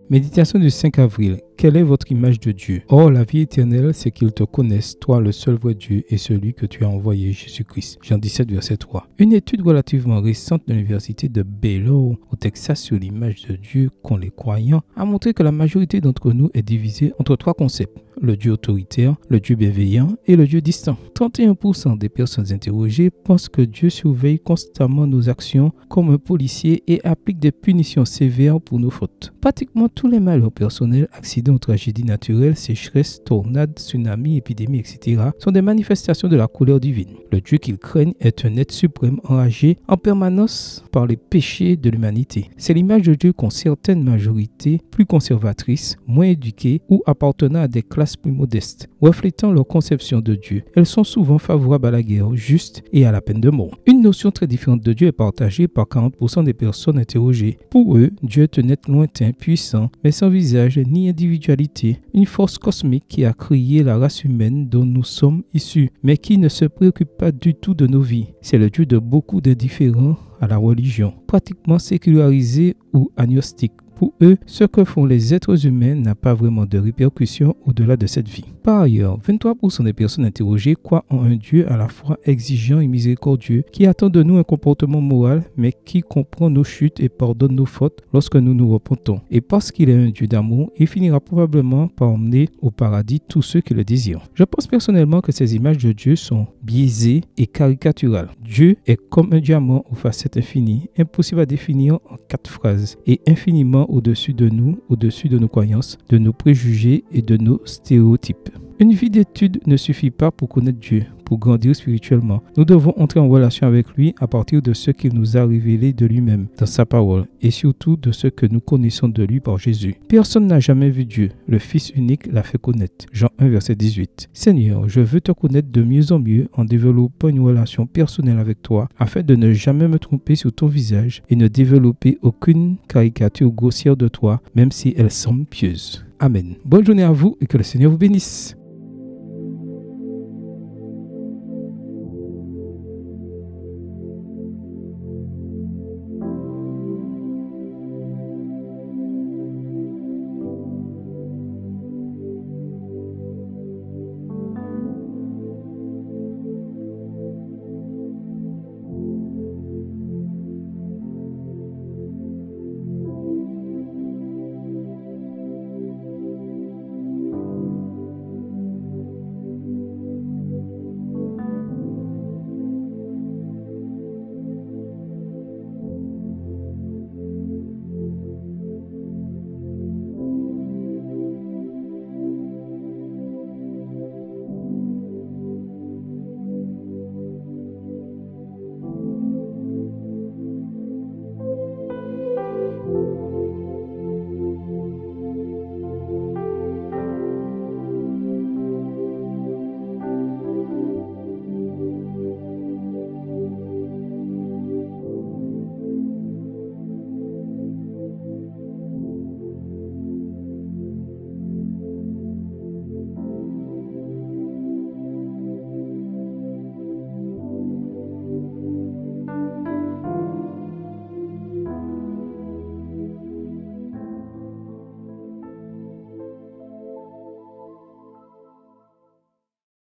Méditation du 5 avril. Quelle est votre image de Dieu? Or, la vie éternelle, c'est qu'ils te connaissent, toi le seul vrai Dieu et celui que tu as envoyé, Jésus-Christ. Jean 17, verset 3. Une étude relativement récente de l'université de Baylor, au Texas, sur l'image de Dieu qu'ont les croyants, a montré que la majorité d'entre nous est divisée entre trois concepts. Le Dieu autoritaire, le Dieu bienveillant et le Dieu distant. 31% des personnes interrogées pensent que Dieu surveille constamment nos actions comme un policier et applique des punitions sévères pour nos fautes. Pratiquement tous les malheurs personnels, accidents, tragédies naturelles, sécheresses, tornades, tsunamis, épidémies, etc. sont des manifestations de la colère divine. Le Dieu qu'ils craignent est un être suprême enragé en permanence par les péchés de l'humanité. C'est l'image de Dieu qu'ont certaines majorités plus conservatrices, moins éduquées ou appartenant à des classes plus modestes, reflétant leur conception de Dieu. Elles sont souvent favorables à la guerre juste et à la peine de mort. Une notion très différente de Dieu est partagée par 40% des personnes interrogées. Pour eux, Dieu est un être lointain, puissant, mais sans visage ni individualité, une force cosmique qui a créé la race humaine dont nous sommes issus, mais qui ne se préoccupe pas du tout de nos vies. C'est le Dieu de beaucoup d'indifférents à la religion, pratiquement sécularisé ou agnostique. Pour eux, ce que font les êtres humains n'a pas vraiment de répercussions au-delà de cette vie. Par ailleurs, 23% des personnes interrogées croient en un Dieu à la fois exigeant et miséricordieux, qui attend de nous un comportement moral, mais qui comprend nos chutes et pardonne nos fautes lorsque nous nous repentons. Et parce qu'il est un Dieu d'amour, il finira probablement par emmener au paradis tous ceux qui le désirent. Je pense personnellement que ces images de Dieu sont biaisées et caricaturales. Dieu est comme un diamant aux facettes infinies, impossible à définir en 4 phrases, et infiniment au-dessus de nous, au-dessus de nos croyances, de nos préjugés et de nos stéréotypes. Une vie d'étude ne suffit pas pour connaître Dieu, pour grandir spirituellement. Nous devons entrer en relation avec lui à partir de ce qu'il nous a révélé de lui-même, dans sa parole, et surtout de ce que nous connaissons de lui par Jésus. Personne n'a jamais vu Dieu. Le Fils unique l'a fait connaître. Jean 1, verset 18. Seigneur, je veux te connaître de mieux en mieux en développant une relation personnelle avec toi, afin de ne jamais me tromper sur ton visage et ne développer aucune caricature grossière de toi, même si elle semble pieuse. Amen. Bonne journée à vous et que le Seigneur vous bénisse.